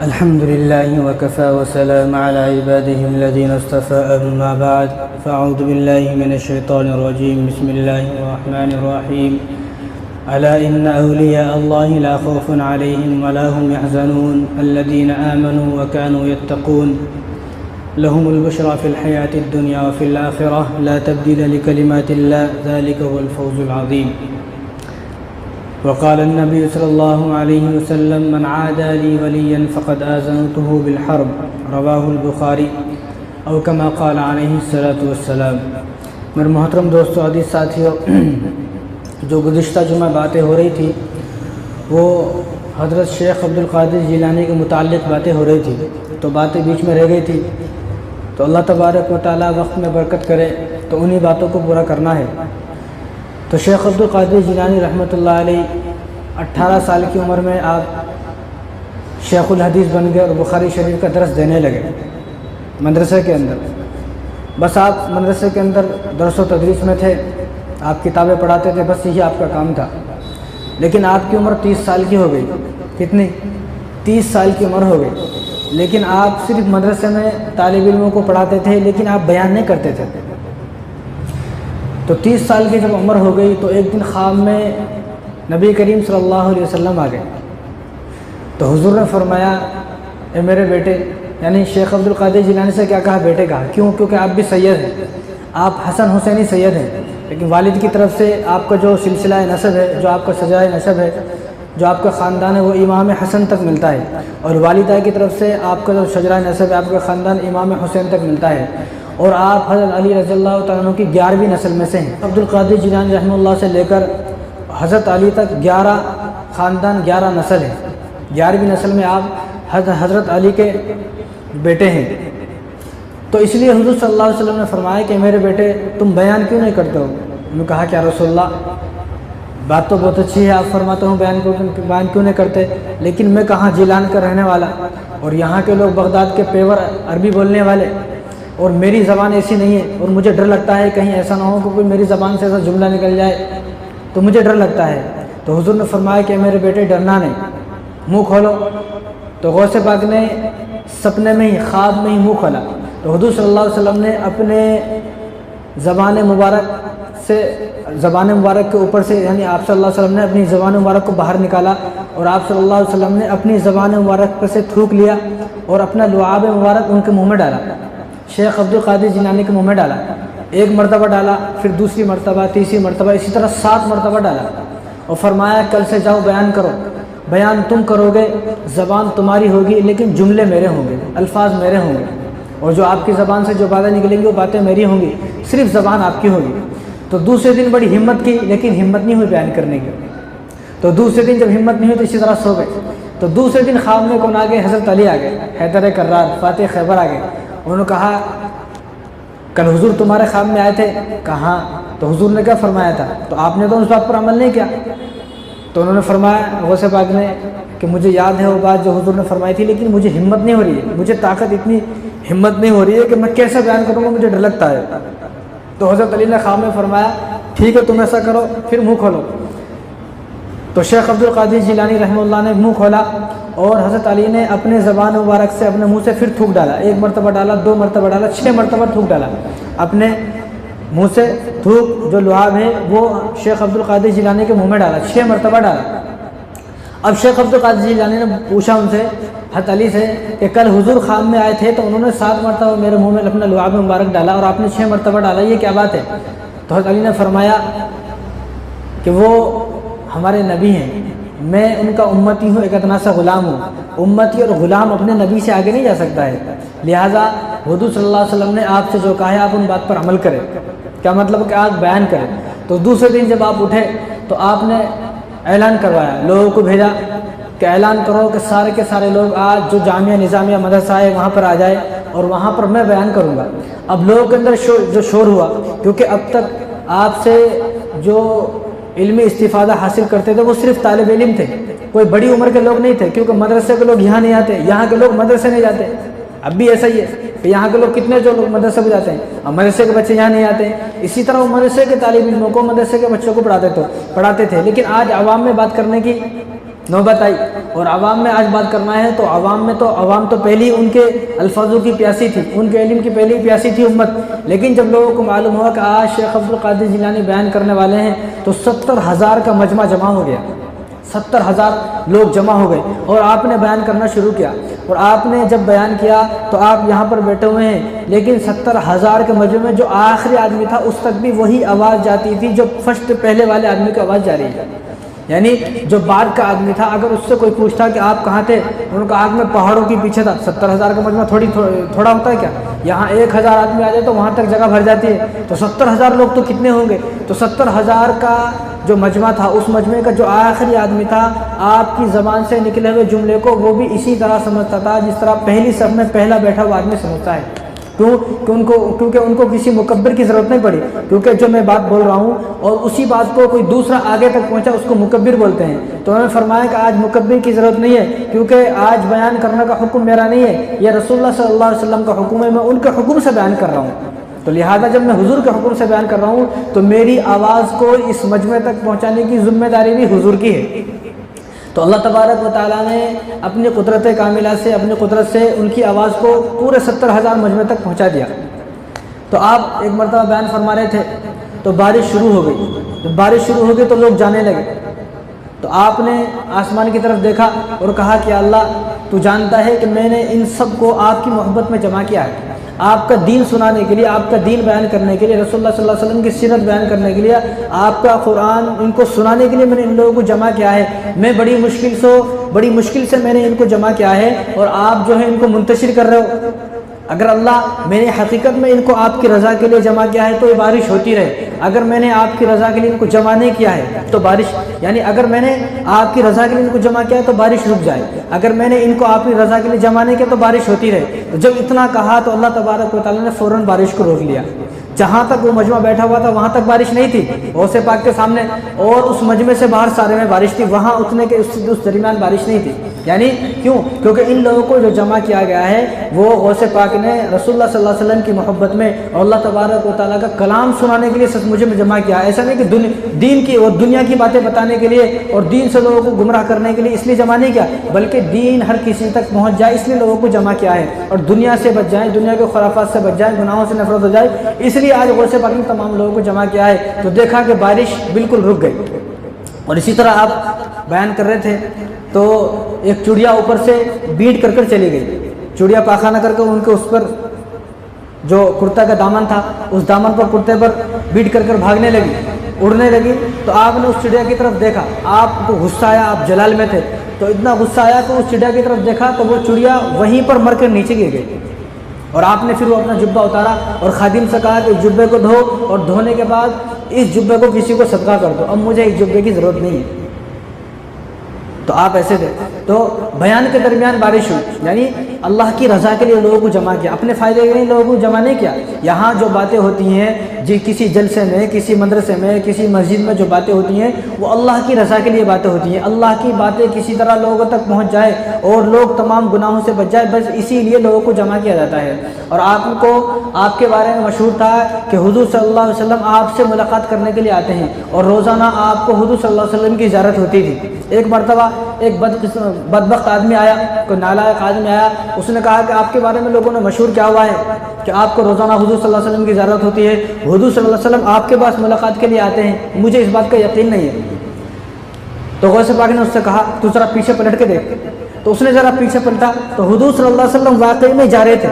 الحمد لله وكفى وسلام على عباده الذين اصطفى أما بعد فأعوذ بالله من الشيطان الرجيم بسم الله الرحمن الرحيم ألا إن أولياء الله لا خوف عليهم ولا هم يحزنون الذين آمنوا وكانوا يتقون لهم البشرى في الحياة الدنيا وفي الآخرة لا تبديل لكلمات الله ذلك هو الفوز العظيم وقال النبي صلی اللہ علیہ وسلم من عادى لي وليا فقد آذنته بالحرب رواہ البخاری او کما قال علیہ الصلاۃ والسلام۔ میرے محترم دوستو، عزیز ساتھیو، جو گزشتہ جمعہ باتیں ہو رہی تھی وہ حضرت شیخ عبدالقادر جیلانی کے متعلق باتیں ہو رہی تھی، تو باتیں بیچ میں رہ گئی تھی، تو اللہ تبارک و تعالیٰ وقت میں برکت کرے تو انہی باتوں کو پورا کرنا ہے۔ تو شیخ عبدالقادر جیلانی رحمۃ اللہ علیہ 18 سال کی عمر میں آپ شیخ الحدیث بن گئے اور بخاری شریف کا درس دینے لگے مدرسے کے اندر۔ بس آپ مدرسے کے اندر درس و تدریس میں تھے، آپ کتابیں پڑھاتے تھے، بس یہی آپ کا کام تھا۔ لیکن آپ کی عمر 30 سال کی ہو گئی۔ کتنی؟ 30 سال کی عمر ہو گئی، لیکن آپ صرف مدرسے میں طالب علموں کو پڑھاتے تھے، لیکن آپ بیان نہیں کرتے تھے۔ تو 30 سال کی جب عمر ہو گئی تو ایک دن خواب میں نبی کریم صلی اللہ علیہ وسلم آ گئے، تو حضور نے فرمایا اے میرے بیٹے، یعنی شیخ عبدالقادر جیلانی سے کیا کہا؟ بیٹے کہا۔ کیوں؟ کیونکہ آپ بھی سید ہیں، آپ حسن حسینی سید ہیں، لیکن والد کی طرف سے آپ کا جو سلسلہ نسب ہے، جو آپ کا سجائے نسب ہے، جو آپ کا خاندان ہے، وہ امام حسن تک ملتا ہے، اور والدہ کی طرف سے آپ کا جو شجرہ نسب ہے، آپ کا خاندان امام حسین تک ملتا ہے، اور آپ حضرت علی رضی اللہ تعالیٰ عنہ کی 11ویں نسل میں سے ہیں۔ عبدالقادر جیلانی رحمہ اللہ سے لے کر حضرت علی تک 11 خاندان، 11 نسل ہے۔ 11ویں نسل میں آپ حضرت علی کے بیٹے ہیں۔ تو اس لیے حضور صلی اللہ علیہ وسلم نے فرمایا کہ میرے بیٹے تم بیان کیوں نہیں کرتے ہو؟ انہوں نے کہا کہ یا رسول اللہ، بات تو بہت اچھی ہے، آپ فرماتے ہوں بیان کیوں نہیں کرتے، لیکن میں کہاں جیلان کا رہنے والا، اور یہاں کے لوگ بغداد کے پیور عربی بولنے والے، اور میری زبان ایسی نہیں ہے، اور مجھے ڈر لگتا ہے کہیں ایسا نہ ہو کہ کوئی میری زبان سے ایسا جملہ نکل جائے، تو مجھے ڈر لگتا ہے۔ تو حضور نے فرمایا کہ میرے بیٹے ڈرنا نہیں، منہ کھولو۔ تو غوث پاک نے سپنے میں ہی، خواب میں ہی منہ کھولا، تو حضور صلی اللہ علیہ وسلم نے اپنے زبان مبارک کے اوپر سے، یعنی آپ صلی اللہ علیہ وسلم نے اپنی زبان مبارک کو باہر نکالا، اور آپ صلی اللہ علیہ وسلم نے اپنی زبان مبارک پر سے تھوک لیا اور اپنا لعاب مبارک ان کے منہ میں ڈالا، شیخ عبدالقادر جیلانی کے منہ میں ڈالا۔ ایک مرتبہ ڈالا، پھر دوسری مرتبہ، تیسری مرتبہ، اسی طرح 7 مرتبہ ڈالا، اور فرمایا کل سے جاؤ بیان کرو، بیان تم کرو گے، زبان تمہاری ہوگی لیکن جملے میرے ہوں گے، الفاظ میرے ہوں گے، اور جو آپ کی زبان سے جو باتیں نکلیں گی وہ باتیں میری ہوں گی، صرف زبان آپ کی ہوگی۔ تو دوسرے دن بڑی ہمت کی، لیکن ہمت نہیں ہوئی بیان کرنے کی۔ تو دوسرے دن جب ہمت نہیں ہوئی تو اسی طرح سو گئے۔ تو دوسرے دن خواب میں کون آ گئے؟ حضرت علی آ گئے، حیدر کرار، فاتح خیبر آ گئے۔ انہوں نے کہا کل حضور تمہارے خواب میں آئے تھے؟ کہاں؟ تو حضور نے کیا فرمایا تھا؟ تو آپ نے تو اس بات پر عمل نہیں کیا۔ تو انہوں نے فرمایا غوث پاک نے کہ مجھے یاد ہے وہ بات جو حضور نے فرمائی تھی، لیکن مجھے ہمت نہیں ہو رہی ہے، مجھے طاقت اتنی ہمت نہیں ہو رہی ہے کہ میں کیسے بیان کروں گا، مجھے ڈر لگتا ہے۔ تو حضرت علی نے خواب میں فرمایا ٹھیک ہے تم ایسا کرو، پھر منہ کھولو۔ تو شیخ عبدالقادر جیلانی رحمہ اللہ نے منہ کھولا، اور حضرت علی نے اپنے زبان مبارک سے اپنے منہ سے پھر تھوک ڈالا، 1 مرتبہ ڈالا، 2 مرتبہ ڈالا، 6 مرتبہ تھوک ڈالا، اپنے منہ سے تھوک جو لعاب ہے وہ شیخ عبدالقادر جیلانی کے منہ میں ڈالا، 6 مرتبہ ڈالا۔ اب شیخ عبدالقادر جیلانی نے پوچھا ان سے، حضرت علی سے، کہ کل حضور خواب میں آئے تھے تو انہوں نے 7 مرتبہ میرے منہ میں اپنا لعاب مبارک ڈالا اور آپ نے 6 مرتبہ ڈالا، یہ کیا بات ہے؟ تو حضرت علی نے فرمایا کہ وہ ہمارے نبی ہیں، میں ان کا امتی ہوں، ایک ادنا سا غلام ہوں، امتی اور غلام اپنے نبی سے آگے نہیں جا سکتا ہے، لہٰذا حضور صلی اللہ علیہ وسلم نے آپ سے جو کہا ہے آپ ان بات پر عمل کریں۔ کیا مطلب کہ آپ بیان کریں۔ تو دوسرے دن جب آپ اٹھے تو آپ نے اعلان کروایا، لوگوں کو بھیجا کہ اعلان کرو کہ سارے کے سارے لوگ آج جو جامعہ نظامیہ مدرسہ ہے وہاں پر آ جائے، اور وہاں پر میں بیان کروں گا۔ اب لوگوں کے اندر جو شور ہوا، کیونکہ اب تک آپ سے جو علمی استفادہ حاصل کرتے تھے وہ صرف طالب علم تھے، کوئی بڑی عمر کے لوگ نہیں تھے، کیونکہ مدرسے کے لوگ یہاں نہیں آتے، یہاں کے لوگ مدرسے نہیں جاتے۔ اب بھی ایسا ہی ہے کہ یہاں کے لوگ کتنے جو لوگ مدرسے کو جاتے ہیں، اور مدرسے کے بچے یہاں نہیں آتے۔ اسی طرح وہ مدرسے کے طالب علموں کو، مدرسے کے بچوں کو پڑھاتے تھے، لیکن آج عوام میں بات کرنے کی نوبت آئی، اور عوام میں آج بات کرنا ہے تو عوام تو پہلی ان کے الفاظوں کی پیاسی تھی، ان کے علم کی پہلی پیاسی تھی امت، لیکن جب لوگوں کو معلوم ہوا کہ آج شیخ عبد القادر جیلانی بیان کرنے والے ہیں تو 70,000 کا مجمع جمع ہو گیا، 70,000 لوگ جمع ہو گئے اور آپ نے بیان کرنا شروع کیا۔ اور آپ نے جب بیان کیا تو آپ یہاں پر بیٹھے ہوئے ہیں، لیکن 70,000 کے مجمع میں جو آخری آدمی تھا اس تک بھی وہی آواز جاتی تھی جو فرسٹ پہلے والے آدمی کی آواز جا رہی ہے۔ یعنی جو بعد کا آدمی تھا اگر اس سے کوئی پوچھتا کہ آپ کہاں تھے، ان کا آگ میں پہاڑوں کے پیچھے تھا۔ 70,000 کا مجمع تھوڑا ہوتا ہے کیا؟ یہاں 1,000 آدمی آ جائے تو وہاں تک جگہ بھر جاتی ہے، تو 70,000 لوگ تو کتنے ہوں گے؟ تو 70,000 کا جو مجمع تھا اس مجمع کا جو آخری آدمی تھا آپ کی زبان سے نکلے ہوئے جملے کو وہ بھی اسی طرح سمجھتا تھا جس طرح پہلی صف میں پہلا بیٹھا ہوا آدمی سمجھتا ہے۔ کیونکہ ان کو کسی مکبر کی ضرورت نہیں پڑی، کیونکہ جو میں بات بول رہا ہوں اور اسی بات کو کوئی دوسرا آگے تک پہنچا اس کو مکبر بولتے ہیں۔ تو انہوں نے فرمایا کہ آج مکبر کی ضرورت نہیں ہے، کیونکہ آج بیان کرنے کا حکم میرا نہیں ہے، یہ رسول اللہ صلی اللہ علیہ وسلم کا حکم ہے، میں ان کے حکم سے بیان کر رہا ہوں۔ تو لہٰذا جب میں حضور کے حکم سے بیان کر رہا ہوں تو میری آواز کو اس مجمع تک پہنچانے کی ذمہ داری بھی حضور کی ہے۔ تو اللہ تبارک و تعالیٰ نے اپنی قدرت کاملہ سے، اپنی قدرت سے ان کی آواز کو پورے 70,000 مجمع تک پہنچا دیا۔ تو آپ ایک مرتبہ بیان فرما رہے تھے تو بارش شروع ہو گئی، جب بارش شروع ہو گئی تو لوگ جانے لگے، تو آپ نے آسمان کی طرف دیکھا اور کہا کہ اللہ تو جانتا ہے کہ میں نے ان سب کو آپ کی محبت میں جمع کیا ہے، آپ کا دین سنانے کے لیے، آپ کا دین بیان کرنے کے لیے، رسول اللہ صلی اللہ علیہ وسلم کی سیرت بیان کرنے کے لیے، آپ کا قرآن ان کو سنانے کے لیے میں نے ان لوگوں کو جمع کیا ہے۔ میں بڑی مشکل سے میں نے ان کو جمع کیا ہے اور آپ جو ہے ان کو منتشر کر رہے ہو۔ اگر اللہ میں نے حقیقت میں ان کو آپ کی رضا کے لیے جمع کیا ہے تو یہ بارش ہوتی رہے، اگر میں نے آپ کی رضا کے لیے ان کو جمع نہیں کیا ہے تو بارش، یعنی اگر میں نے آپ کی رضا کے لیے ان کو جمع کیا ہے تو بارش رک جائے، اگر میں نے ان کو آپ کی رضا کے لیے جمع نہیں کیا تو بارش ہوتی رہے۔ تو جب اتنا کہا تو اللہ تبارک و تعالیٰ نے فوراً بارش کو روک لیا۔ جہاں تک وہ مجمع بیٹھا ہوا تھا وہاں تک بارش نہیں تھی غوث پاک کے سامنے، اور اس مجمع سے باہر سارے میں بارش تھی، وہاں اتنے کے اس درمیان بارش نہیں تھی۔ یعنی کیونکہ ان لوگوں کو جو جمع کیا گیا ہے وہ غوث پاک نے رسول اللہ صلی اللہ علیہ وسلم کی محبت میں اور اللہ تبارک و تعالیٰ کا کلام سنانے کے لیے سچ مجھے جمع کیا ہے۔ ایسا نہیں کہ دین کی اور دنیا کی باتیں بتانے کے لیے اور دین سے لوگوں کو گمراہ کرنے کے لیے اس لیے جمع نہیں کیا، بلکہ دین ہر کسی تک پہنچ جائے اس لیے لوگوں کو جمع کیا ہے، اور دنیا سے بچ جائیں، دنیا کے خرافات سے بچ جائیں، گناہوں سے نفرت ہو جائے، اس لیے آج غوث پاک نے تمام لوگوں کو جمع کیا ہے۔ تو دیکھا کہ بارش بالکل رک گئی، اور اسی طرح آپ بیان کر رہے تھے تو ایک چڑیا اوپر سے بیٹ کر چلی گئی، چڑیا پاخانہ کر کے ان کے اس پر جو کرتا کا دامن تھا اس دامن پر کرتے پر بیٹ کر بھاگنے لگی، اڑنے لگی۔ تو آپ نے اس چڑیا کی طرف دیکھا، آپ کو غصہ آیا، آپ جلال میں تھے تو اتنا غصہ آیا کہ اس چڑیا کی طرف دیکھا تو وہ چڑیا وہیں پر مر کر نیچے گر گئی، اور آپ نے پھر وہ اپنا جبہ اتارا اور خادم سے کہا کہ اس جبے کو دھو، اور دھونے کے بعد اس جبے کو کسی کو صدقہ کر دو، اب مجھے اس جبے کی ضرورت نہیں ہے۔ تو آپ ایسے تھے، تو بیان کے درمیان بارش ہوئی، یعنی اللہ کی رضا کے لیے لوگوں کو جمع کیا، اپنے فائدے کے لیے لوگوں کو جمع نہیں کیا۔ یہاں جو باتیں ہوتی ہیں کسی جلسے میں، کسی مدرسے میں، کسی مسجد میں جو باتیں ہوتی ہیں وہ اللہ کی رضا کے لیے باتیں ہوتی ہیں، اللہ کی باتیں کسی طرح لوگوں تک پہنچ جائے اور لوگ تمام گناہوں سے بچ جائے، بس اسی لیے لوگوں کو جمع کیا جاتا ہے۔ اور آپ کو آپ کے بارے میں مشہور تھا کہ حضور صلی اللہ علیہ وسلم آپ سے ملاقات کرنے کے لیے آتے ہیں، اور روزانہ آپ کو حضور صلی اللہ علیہ وسلم کی زیارت ہوتی تھی۔ ایک مرتبہ ایک بدبخت آدمی آیا، کوئی نالائق آدمی آیا، اس نے کہا کہ آپ کے بارے میں لوگوں نے مشہور کیا ہوا ہے کہ آپ کو روزانہ حضور صلی اللہ علیہ وسلم کی زیارت ہوتی ہے، حضور صلی اللہ علیہ وسلم آپ کے پاس ملاقات کے لیے آتے ہیں، مجھے اس بات کا یقین نہیں ہے۔ تو غوث پاک نے اس سے کہا تو ذرا پیچھے پلٹ کے دیکھ، تو اس نے ذرا پیچھے پلٹا تو حضور صلی اللہ علیہ وسلم واقعی میں جا رہے تھے،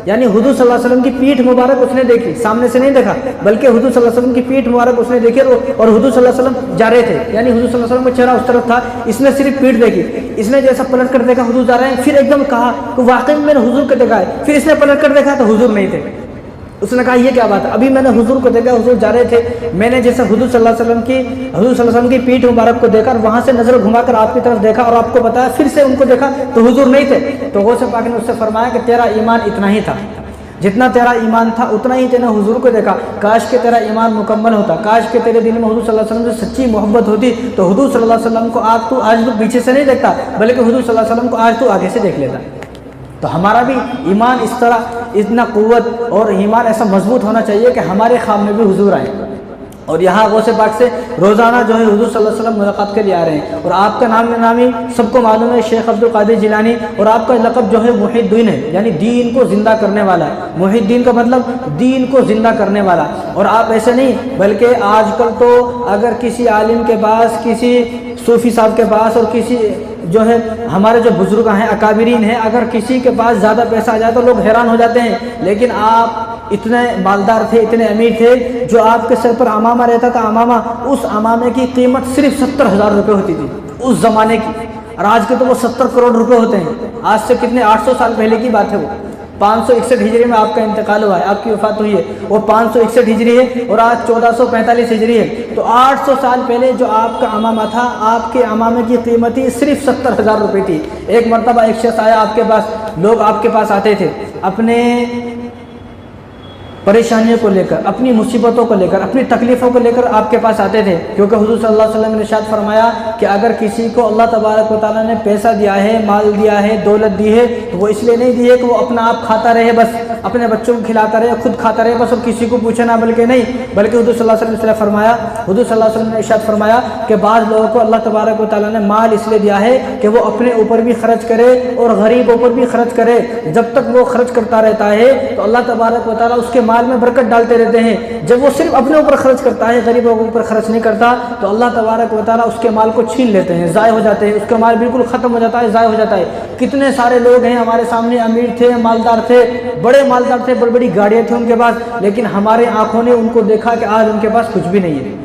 یعنی حضور صلی اللہ علیہ وسلم کی پیٹھ مبارک اس نے دیکھی، سامنے سے نہیں دیکھا بلکہ حضور صلی اللہ علیہ وسلم کی پیٹھ مبارک اس نے دیکھی، اور حضور صلی اللہ علیہ وسلم جا رہے تھے، یعنی حضور صلی اللہ علیہ وسلم کا چہرہ اس طرف تھا، اس نے صرف پیٹھ دیکھی، اس نے جیسا پلٹ کر دیکھا حضور جا رہے ہیں، پھر ایک دم کہا کہ واقعی میں نے حضور کو دیکھا ہے، پھر اس نے پلٹ کر دیکھا تو حضور نہیں تھے۔ اس نے کہا یہ کیا بات ہے، ابھی میں نے حضور کو دیکھا، حضور جا رہے تھے، میں نے جیسے حضور صلی اللہ علیہ وسلم کی پیٹھ مبارک کو دیکھا اور وہاں سے نظر گھما کر آپ کی طرف دیکھا اور آپ کو بتایا، پھر سے ان کو دیکھا تو حضور نہیں تھے۔ تو غوث پاک نے اس سے فرمایا کہ تیرا ایمان اتنا ہی تھا، جتنا تیرا ایمان تھا اتنا ہی تینے حضور کو دیکھا، کاش کہ تیرا ایمان مکمل ہوتا، کاش کہ تیرے دل میں حضور صلی اللہ علیہ وسلم سے سچی محبت ہوتی تو حضور صلی اللہ علیہ وسلم کو آج تو پیچھے سے نہیں دیکھتا بلکہ حضور صلی اللہ علیہ وسلم کو آج تو آگے سے دیکھ لیتا۔ تو ہمارا بھی ایمان اس طرح اتنا قوت اور ایمان ایسا مضبوط ہونا چاہیے کہ ہمارے خواب میں بھی حضور آئے اور یہاں غوث پاک سے روزانہ جو ہے حضور صلی اللہ علیہ وسلم ملاقات کے لیے آ رہے ہیں، اور آپ کا نام نامی سب کو معلوم ہے شیخ عبد القادر جیلانی، اور آپ کا لقب جو ہے محی الدین ہے، یعنی دین کو زندہ کرنے والا۔ محی الدین کا مطلب دین کو زندہ کرنے والا۔ اور آپ ایسے نہیں، بلکہ آج کل تو اگر کسی عالم کے پاس، کسی صوفی صاحب کے پاس، اور کسی جو ہے ہمارے جو بزرگ ہیں اکابرین ہیں، اگر کسی کے پاس زیادہ پیسہ آ جائے تو لوگ حیران ہو جاتے ہیں، لیکن آپ اتنے مالدار تھے، اتنے امیر تھے، جو آپ کے سر پر امامہ رہتا تھا، امامہ، اس امامے کی قیمت صرف 70,000 روپے ہوتی تھی اس زمانے کی، اور آج کے تو وہ 70 کروڑ روپے ہوتے ہیں۔ آج سے کتنے 800 سال پہلے کی بات ہے، وہ 561 ہجری میں آپ کا انتقال ہوا ہے، آپ کی وفات ہوئی ہے، وہ 561 ہجری ہے، اور آج 1445 ہجری ہے۔ تو 800 سال پہلے جو آپ کا امامہ تھا، آپ کے امامے کی قیمت ہی صرف 70,000 روپے تھی۔ ایک مرتبہ ایک شخص آیا آپ کے پاس، لوگ آپ کے پاس آتے تھے اپنے پریشانیوں کو لے کر، اپنی مصیبتوں کو لے کر، اپنی تکلیفوں کو لے کر آپ کے پاس آتے تھے، کیونکہ حضور صلی اللہ علیہ وسلم نے ارشاد فرمایا کہ اگر کسی کو اللہ تبارک و تعالیٰ نے پیسہ دیا ہے، مال دیا ہے، دولت دی ہے، تو وہ اس لیے نہیں دی ہے کہ وہ اپنا آپ کھاتا رہے، بس اپنے بچوں کو کھلاتا رہے، خود کھاتا رہے بس، اور کسی کو پوچھے نہ، بلکہ نہیں، بلکہ حضور صلی اللہ علیہ وسلم نے فرمایا، حضور صلی اللہ علیہ وسلم نے ارشاد فرمایا کہ بعض لوگوں کو اللہ تبارک و تعالیٰ نے مال اس لیے دیا ہے کہ وہ اپنے اوپر بھی خرچ کرے اور غریبوں پر بھی خرچ کرے۔ جب تک وہ خرچ کرتا رہتا ہے تو اللہ تبارک و تعالیٰ اس کے مال میں برکت ڈالتے رہتے ہیں۔ جب وہ صرف اپنے اوپر خرچ کرتا ہے، غریبوں کے اوپر خرچ نہیں کرتا، تو اللہ تبارک و تعالیٰ اس کے مال کو چھین لیتے ہیں، ضائع ہو جاتے ہیں، اس کا مال بالکل ختم ہو جاتا ہے، ضائع ہو جاتا ہے۔ کتنے سارے لوگ ہیں ہمارے سامنے، امیر تھے، مالدار تھے، بڑے مالدار تھے، بڑی بڑی گاڑیاں تھیں ان کے پاس، لیکن ہمارے آنکھوں نے ان کو دیکھا کہ آج ان کے پاس کچھ بھی نہیں ہے،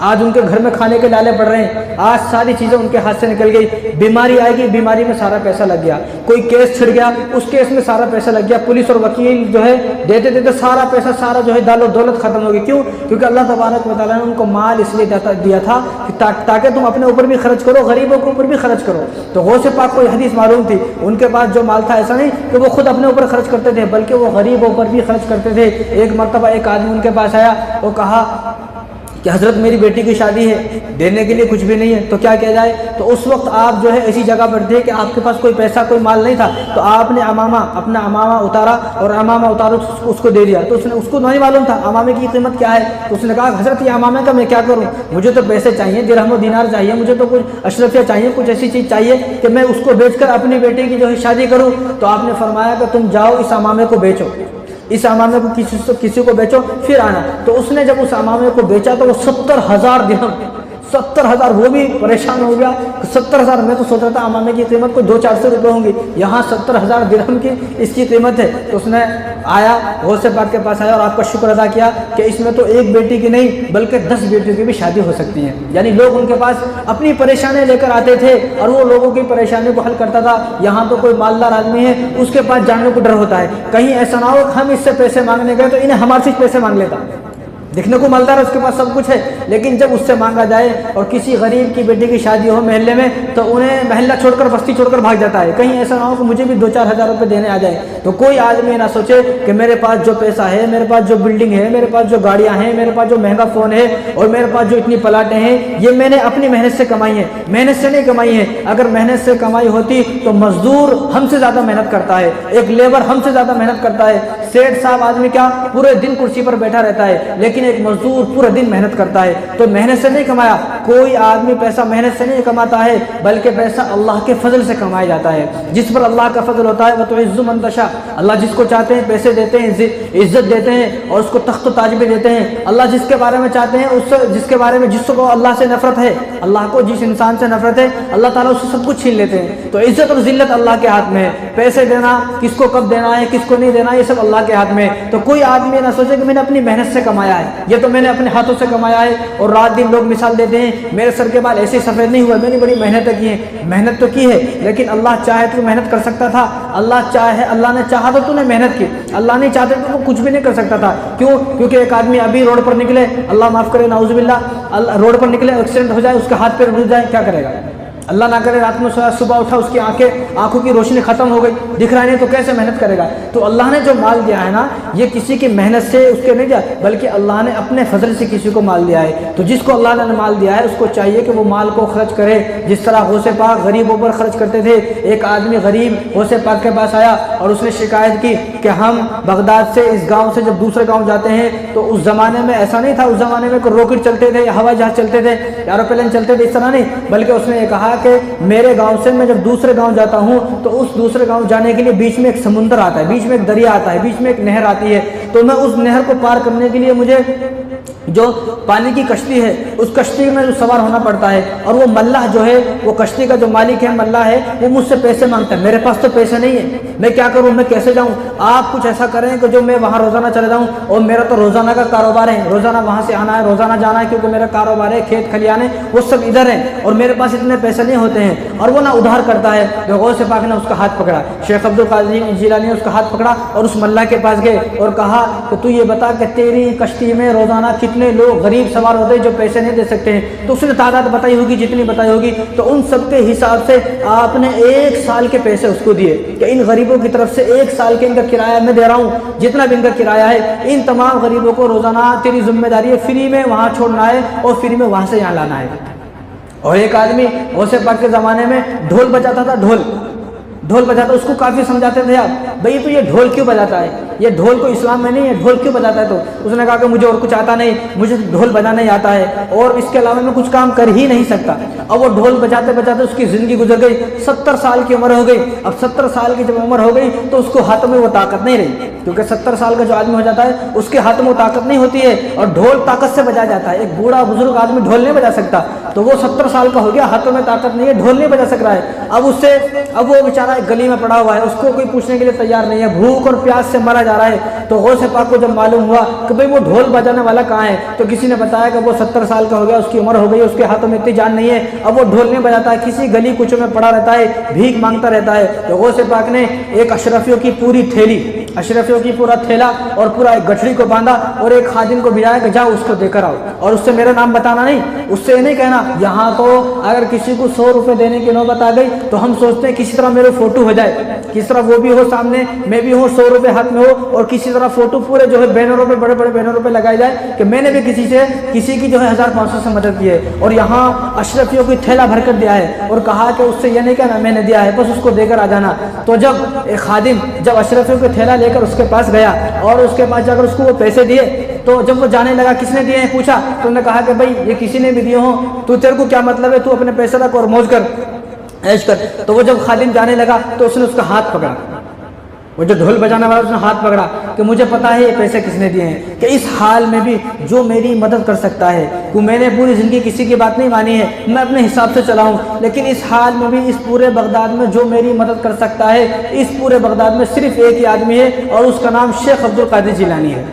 آج ان کے گھر میں کھانے کے لالے پڑ رہے ہیں، آج ساری چیزیں ان کے ہاتھ سے نکل گئی، بیماری آئے گی، بیماری میں سارا پیسہ لگ گیا، کوئی کیس چھڑ گیا، اس کیس میں سارا پیسہ لگ گیا، پولیس اور وکیل جو ہے دیتے دیتے سارا پیسہ، سارا جو ہے دولت ختم ہوگی۔ کیوں؟ کیونکہ اللہ تبارک و تعالیٰ نے ان کو مال اس لیے دیا تھا کہ تاکہ تم اپنے اوپر بھی خرچ کرو، غریبوں کے اوپر بھی خرچ کرو۔ تو غوث پاک کو یہ حدیث معلوم تھی، ان کے پاس جو مال تھا ایسا نہیں کہ وہ خود اپنے اوپر خرچ کرتے تھے، بلکہ وہ غریبوں پر بھی خرچ کرتے تھے۔ ایک مرتبہ ایک آدمی ان کے پاس آیا، وہ کہا کہ حضرت میری بیٹی کی شادی ہے، دینے کے لیے کچھ بھی نہیں ہے، تو کیا کیا جائے؟ تو اس وقت آپ جو ہے ایسی جگہ پر تھے کہ آپ کے پاس کوئی پیسہ، کوئی مال نہیں تھا، تو آپ نے اپنا امامہ اتارا، اور امامہ اتارو اس کو دے دیا۔ تو اس کو نہیں معلوم تھا امامے کی قیمت کیا ہے، تو اس نے کہا حضرت یہ امامے کا میں کیا کروں، مجھے تو پیسے چاہیے، درہم و دینار چاہیے، مجھے تو کچھ اشرفیہ چاہیے، کچھ ایسی چیز چاہیے کہ میں اس کو بیچ کر اپنی بیٹی کی جو ہے شادی کروں۔ تو آپ نے فرمایا کہ تم جاؤ اس امامے کو بیچو، اس امامے کو کسی کو بیچو، پھر آنا۔ تو اس نے جب اس امامے کو بیچا تو وہ 70,000 درہم، 70,000، وہ بھی پریشان ہو گیا، 70,000، میں تو سوچ رہا تھا امامے کی قیمت کوئی 200-400 روپے ہوں گی، یہاں 70,000 درہم کی اس کی قیمت ہے۔ تو اس نے آیا، غوث پاک کے پاس آیا اور آپ کا شکر ادا کیا کہ اس میں تو ایک بیٹی کی نہیں بلکہ 10 بیٹیوں کی بھی شادی ہو سکتی ہے۔ یعنی لوگ ان کے پاس اپنی پریشانیاں لے کر آتے تھے اور وہ لوگوں کی پریشانیوں کو حل کرتا تھا۔ یہاں تو کوئی مالدار آدمی ہے، اس کے پاس جانے کو ڈر ہوتا ہے، کہیں ایسا نہ ہو کہ ہم اس سے پیسے مانگنے گئے تو انہیں ہمارے سے پیسے مانگ لیتا۔ دیکھنے کو مالدار ہے، اس کے پاس سب کچھ ہے، لیکن جب اس سے مانگا جائے اور کسی غریب کی بیٹی کی شادی ہو محلے میں تو انہیں محلہ چھوڑ کر، بستی چھوڑ کر بھاگ جاتا ہے، کہیں ایسا نہ ہو کہ مجھے بھی 2-4 ہزار روپے دینے آ جائے۔ تو کوئی آدمی نہ سوچے کہ میرے پاس جو پیسہ ہے، میرے پاس جو بلڈنگ ہے، میرے پاس جو گاڑیاں ہیں، میرے پاس جو مہنگا فون ہے، اور میرے پاس جو اتنی پلاٹیں ہیں، یہ میں نے اپنی محنت سے کمائی ہیں، محنت سے نہیں کمائی ہیں۔ اگر محنت سے کمائی ہوتی تو مزدور ہم سے زیادہ محنت کرتا ہے، ایک لیبر ہم سے زیادہ محنت کرتا ہے، سیٹ صاحب آدمی کیا پورے دن کرسی پر بیٹھا رہتا ہے، لیکن ایک مزدور پورے دن محنت کرتا ہے۔ تو محنت سے نہیں کمایا، کوئی آدمی پیسہ محنت سے نہیں کماتا ہے، بلکہ پیسہ اللہ کے فضل سے کمایا جاتا ہے۔ جس پر اللہ کا فضل ہوتا ہے وَتُعِزُّ مَن تَشَاءُ، اللہ جس کو چاہتے ہیں پیسے دیتے ہیں، عزت دیتے ہیں، اور اس کو تخت و تاج بھی دیتے ہیں۔ اللہ جس کے بارے میں چاہتے ہیں، جس کے بارے میں جس کو اللہ سے نفرت ہے، اللہ کو جس انسان سے نفرت ہے، اللہ تعالیٰ اس سے سب کچھ چھین لیتے ہیں۔ تو عزت اور ذلت اللہ کے ہاتھ میں ہے، پیسے دینا کس کو کب دینا ہے، کس کو نہیں دینا، یہ سب اللہ کے ہاتھ میں ہے۔ تو کوئی آدمی نہ سوچے کہ میں نے اپنی محنت سے کمایا ہے، یہ تو میں نے اپنے ہاتھوں سے کمایا ہے، اور رات دن لوگ مثال دیتے ہیں میرے سر کے بال ایسے سفید نہیں ہوا، میں نے بڑی محنت کی ہے۔ محنت تو کی ہے، لیکن اللہ چاہے تو محنت کر سکتا تھا، اللہ نے چاہا تو نے محنت کی، اللہ نہیں چاہتے تو وہ کچھ بھی نہیں کر سکتا تھا۔ کیوں؟ کیونکہ ایک آدمی ابھی روڈ پر نکلے، اللہ معاف کرے، نعوذ باللہ، روڈ پر نکلے، ایکسیڈنٹ ہو جائے، اس کا ہاتھ پیر ٹوٹ جائے، کیا کرے گا؟ اللہ نہ کرے رات میں سویا صبح اٹھا اس کی آنکھوں کی روشنی ختم ہو گئی، دکھ رہا نہیں تو کیسے محنت کرے گا؟ تو اللہ نے جو مال دیا ہے نا یہ کسی کی محنت سے اس کے نہیں دیا، بلکہ اللہ نے اپنے فضل سے کسی کو مال دیا ہے۔ تو جس کو اللہ نے مال دیا ہے اس کو چاہیے کہ وہ مال کو خرچ کرے، جس طرح غوث پاک غریبوں پر خرچ کرتے تھے۔ ایک آدمی غریب غوث پاک کے پاس آیا اور اس نے شکایت کی کہ ہم بغداد سے اس گاؤں سے جب دوسرے گاؤں جاتے ہیں تو اس زمانے میں ایسا نہیں تھا، اس زمانے میں کوئی راکٹ چلتے تھے، ہوائی جہاز چلتے تھے، ایروپلین چلتے تھے، اس طرح نہیں، بلکہ اس نے یہ کہا کہ میرے گاؤں سے میں جب دوسرے گاؤں جاتا ہوں تو اس دوسرے گاؤں جانے کے لیے بیچ میں ایک سمندر آتا ہے، بیچ میں ایک دریا آتا ہے، بیچ میں ایک نہر آتی ہے، تو میں اس نہر کو پار کرنے کے لیے مجھے جو پانی کی کشتی ہے اس کشتی میں جو سوار ہونا پڑتا ہے، اور وہ ملاح جو ہے، وہ کشتی کا جو مالک ہے، ملاح ہے، وہ مجھ سے پیسے مانگتا ہے، میرے پاس تو پیسے نہیں ہے، میں کیا کروں، میں کیسے جاؤں؟ آپ کچھ ایسا کریں کہ جو میں وہاں روزانہ چلے جاؤں، اور میرا تو روزانہ کا کاروبار ہے، روزانہ وہاں سے آنا ہے، روزانہ جانا ہے، کیونکہ میرا کاروبار ہے، کھیت کھلیانے وہ سب ادھر ہیں، اور میرے پاس اتنے پیسے نہیں ہوتے ہیں، اور وہ نہ ادھار کرتا ہے۔ تو غوث پاک نے اس کا ہاتھ پکڑا، شیخ عبد القادر جیلانی نے اس کا ہاتھ پکڑا اور اس ملاح کے پاس گئے اور کہا کہ تو یہ بتا کہ تیری کشتی میں روزانہ کتنے لوگ غریب سوار ہوتے ہیں جو پیسے نہیں دے سکتے ہیں؟ تو اس نے تعداد بتائی ہوگی، جتنی بتائی ہوگی، تو ان سب کے حساب سے آپ نے 1 سال کے پیسے اس کو دیے کہ ان غریبوں کی طرف سے 1 سال کے ان کا کرایہ میں دے رہا ہوں، جتنا بھی ان کا کرایہ ہے ان تمام غریبوں کو روزانہ تیری ذمہ داری ہے، فری میں وہاں چھوڑنا ہے اور فری میں وہاں سے یہاں لانا ہے۔ اور ایک آدمی غوث پاک کے زمانے میں ڈھول بجاتا تھا، ڈھول بجاتا، اس کو کافی سمجھاتے تھے آپ بھئی تو یہ ڈھول کیوں بجاتا ہے، یہ ڈھول کو اسلام میں نہیں ہے، ڈھول کیوں بجاتا ہے؟ تو اس نے کہا کہ مجھے اور کچھ آتا نہیں، مجھے ڈھول بجانا ہی آتا ہے اور اس کے علاوہ میں کچھ کام کر ہی نہیں سکتا۔ اب وہ ڈھول بجاتے بجاتے اس کی زندگی گزر گئی، 70 سال کی عمر ہو گئی۔ اب 70 سال کی جب عمر ہو گئی تو اس کو ہاتھ میں وہ طاقت نہیں رہی، کیونکہ 70 سال کا جو آدمی ہو جاتا ہے اس کے ہاتھ میں وہ طاقت نہیں ہوتی ہے، اور ڈھول طاقت سے بجایا جاتا ہے۔ ایک بوڑھا بزرگ آدمی ڈھول نہیں بجا سکتا، تو وہ 70 سال کا ہو گیا، ہاتھوں میں طاقت نہیں ہے، ڈھول نہیں بجا سک رہا ہے۔ اب وہ بیچارہ ایک گلی میں پڑا ہوا ہے، اس کو کوئی پوچھنے کے لیے تیار نہیں ہے، بھوک اور پیاس سے مرا جا رہا ہے۔ تو غوث پاک کو جب معلوم ہوا کہ بھئی وہ ڈھول بجانے والا کہاں ہے، تو کسی نے بتایا کہ وہ 70 سال کا ہو گیا، اس کی عمر ہو گئی، اس کے ہاتھوں میں اتنی جان نہیں ہے، اب وہ ڈھول نہیں بجاتا ہے، کسی گلی کوچوں میں پڑا رہتا ہے، بھیک مانگتا رہتا ہے۔ تو غوث پاک نے ایک اشرفیوں کی پوری تھیلی، اشرفیوں کی پورا تھیلا اور پورا ایک گٹھڑی کو باندھا اور ایک خادم کو بھیجایا کہ جاؤ اس کو دے کر آؤ، اور اس سے میرا نام بتانا نہیں، اس سے یہ نہیں کہنا یہاں تو اگر کسی کو 100 روپے دینے کی نوبت آ گئی تو ہم سوچتے ہیں کسی طرح میرے فوٹو ہو جائے، کس طرح وہ بھی ہو سامنے، میں بھی ہوں، 100 روپے ہاتھ میں ہو، اور کسی طرح فوٹو پورے جو ہے بینروں پہ، بڑے بڑے بینروں پہ لگائی جائے کہ میں نے بھی کسی کی جو ہے 1500 سے مدد کی ہے، اور یہاں اشرفیوں کی تھیلا بھر کر دیا ہے، اور کہا کہ اس سے یہ نہیں کہنا میں نے دیا ہے، بس اس کو دے کر آ جانا۔ تو جب ایک خادم جب اشرفیوں کی تھیلا لے کر اس کے پاس گیا اور اس کے پاس جا کر اس کو وہ پیسے دیے، تو جب وہ جانے لگا کس نے دیے ہیں پوچھا، تو انہوں نے کہا کہ بھائی یہ کسی نے بھی دیے ہوں، تو تیرے کو کیا مطلب ہے، تو اپنے پیسے رکھ اور موج کر، عیش کر۔ تو وہ جب خادم جانے لگا تو اس نے اس کا ہاتھ پکڑا، وہ جو ڈھول بجانے والا اس نے ہاتھ پکڑا کہ مجھے پتا ہے یہ پیسے کس نے دیے ہیں، کہ اس حال میں بھی جو میری مدد کر سکتا ہے، کہ میں نے پوری زندگی کسی کی بات نہیں مانی ہے، میں اپنے حساب سے چلا ہوں، لیکن اس حال میں بھی اس پورے بغداد میں جو میری مدد کر سکتا ہے، اس پورے بغداد میں صرف ایک ہی آدمی ہے، اور اس کا نام شیخ عبد القادر جیلانی ہے۔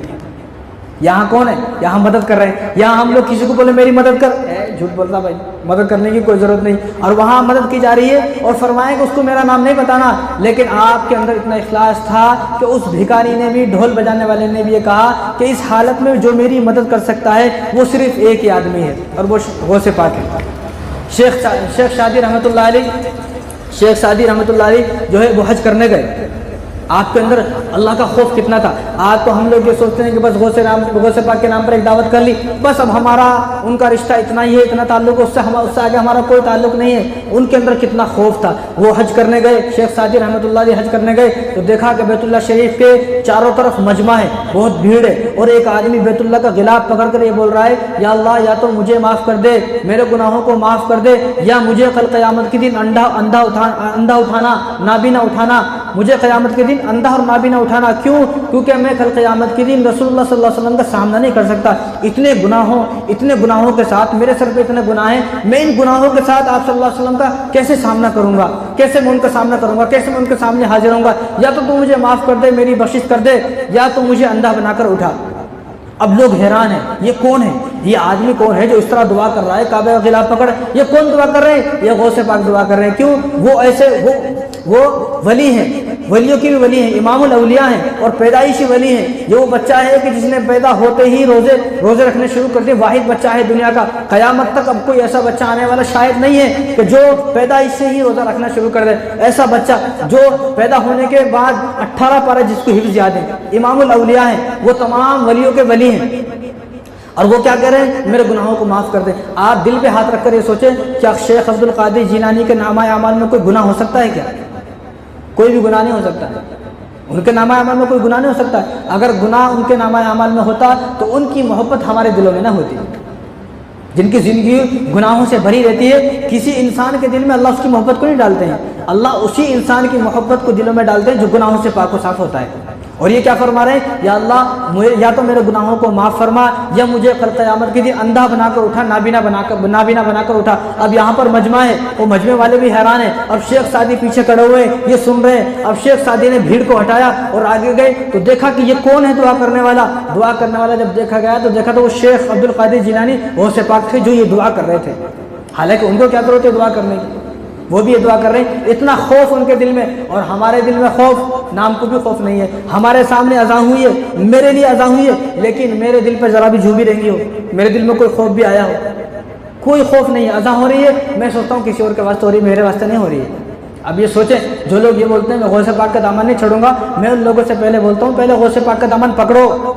یہاں کون ہے؟ یہاں مدد کر رہے ہیں، یہاں ہم لوگ کسی کو بولے میری مدد کر، جھوٹ بولتا بھائی، مدد کرنے کی کوئی ضرورت نہیں، اور وہاں مدد کی جا رہی ہے، اور فرمائیں کہ اس کو میرا نام نہیں بتانا، لیکن آپ کے اندر اتنا اخلاص تھا کہ اس بھکاری نے بھی، ڈھول بجانے والے نے بھی یہ کہا کہ اس حالت میں جو میری مدد کر سکتا ہے وہ صرف ایک ہی آدمی ہے، اور وہ غوث پاک ہے۔ شیخ سعدی رحمۃ اللہ علیہ جو ہے وہ حج کرنے گئے، آپ کے اندر اللہ کا خوف کتنا تھا۔ آج تو ہم لوگ یہ سوچتے ہیں کہ بس غوث پاک کے نام پر ایک دعوت کر لی، بس اب ہمارا ان کا رشتہ اتنا ہی ہے، اتنا تعلق ہے، اس سے آگے ہمارا کوئی تعلق نہیں ہے۔ ان کے اندر کتنا خوف تھا۔ وہ حج کرنے گئے، شیخ سعدی رحمۃ اللہ علیہ حج کرنے گئے تو دیکھا کہ بیت اللہ شریف کے چاروں طرف مجمع ہے، بہت بھیڑ ہے، اور ایک آدمی بیت اللہ کا غلاف پکڑ کر یہ بول رہا ہے یا اللہ یا تو مجھے معاف کر دے، میرے گناہوں کو معاف کر دے، یا مجھے کل قیامت کے دن اندھا اٹھانا، نابینا اٹھانا، مجھے قیامت کے دن اندھا اور نابینا اٹھانا۔ کیوں؟ کیونکہ میں کل قیامت کے دن رسول اللہ صلی اللہ علیہ وسلم کا سامنا نہیں کر سکتا، اتنے گناہوں کے ساتھ، میرے سر پہ اتنے گناہ ہیں، میں ان گناہوں کے ساتھ آپ صلی اللہ علیہ وسلم کا کیسے سامنا کروں گا، کیسے میں ان کا سامنا کروں گا، کیسے میں ان کے سامنے حاضر ہوں گا؟ یا تو مجھے معاف کر دے، میری بخشش کر دے، یا تو مجھے اندھا بنا کر اٹھا۔ اب لوگ حیران ہیں، یہ کون ہے، یہ آدمی کون ہے جو اس طرح دعا کر رہا ہے، کعبہ کا غلاف پکڑ، یہ کون دعا کر رہے ہیں؟ یہ غوث پاک دعا کر رہے ہیں۔ کیوں؟ وہ ولی ہیں، ولیوں کی بھی ولی ہیں، امام الاولیاء ہیں اور پیدائشی ولی ہیں۔ یہ وہ بچہ ہے کہ جس نے پیدا ہوتے ہی روزے رکھنے شروع کر دیے، واحد بچہ ہے دنیا کا، قیامت تک اب کوئی ایسا بچہ آنے والا شاید نہیں ہے کہ جو پیدائش سے ہی روزہ رکھنا شروع کر دے۔ ایسا بچہ جو پیدا ہونے کے بعد 18 پارے جس کو حفظ یاد ہے، امام الاولیاء ہیں، وہ تمام ولیوں کے ولی ہیں۔ اور وہ کیا کہہ رہے ہیں؟ میرے گناہوں کو معاف کر دیں۔ آپ دل پہ ہاتھ رکھ کر یہ سوچیں، کیا شیخ عبد القادر جیلانی کے نامہ اعمال میں کوئی گناہ ہو سکتا ہے کیا؟ کوئی بھی گناہ نہیں ہو سکتا ہے، ان کے نامہ اعمال میں کوئی گناہ نہیں ہو سکتا ہے۔ اگر گناہ ان کے نامہ اعمال میں ہوتا تو ان کی محبت ہمارے دلوں میں نہ ہوتی۔ جن کی زندگی گناہوں سے بھری رہتی ہے، کسی انسان کے دل میں اللہ اس کی محبت کو نہیں ڈالتے ہیں، اللہ اسی انسان کی محبت کو دلوں میں ڈالتے ہیں جو گناہوں سے پاک و صاف ہوتا ہے۔ اور یہ کیا فرما رہے ہیں؟ یا اللہ یا تو میرے گناہوں کو معاف فرما، یا مجھے کل قیامت کے دن اندھا بنا کر اٹھا، نابینا بنا کر اٹھا۔ اب یہاں پر مجمع ہے، وہ مجمع والے بھی حیران ہیں۔ اب شیخ سعدی پیچھے کھڑے ہوئے یہ سن رہے ہیں۔ اب شیخ سعدی نے بھیڑ کو ہٹایا اور آگے گئے تو دیکھا کہ یہ کون ہے دعا کرنے والا۔ دعا کرنے والا جب دیکھا گیا تو دیکھا تو وہ شیخ عبد القادر جیلانی غوث پاک تھے جو یہ دعا کر رہے تھے۔ حالانکہ ان کو کیا ضرورت ہے دعا کرنے کی، وہ بھی یہ دعا کر رہے ہیں۔ اتنا خوف ان کے دل میں، اور ہمارے دل میں خوف نام کو بھی خوف نہیں ہے۔ ہمارے سامنے اذان ہوئی ہے، میرے لیے اذان ہوئی ہے، لیکن میرے دل پہ ذرا بھی جھو بھی رہی ہو، میرے دل میں کوئی خوف بھی آیا ہو، کوئی خوف نہیں ہے۔ اذان ہو رہی ہے، میں سوچتا ہوں کسی اور کے واسطے ہو رہی ہے، میرے واسطے نہیں ہو رہی ہے۔ اب یہ سوچیں، جو لوگ یہ بولتے ہیں میں غوث پاک کا دامن نہیں چھوڑوں گا، میں ان لوگوں سے پہلے بولتا ہوں پہلے غوث پاک کا دامن پکڑو۔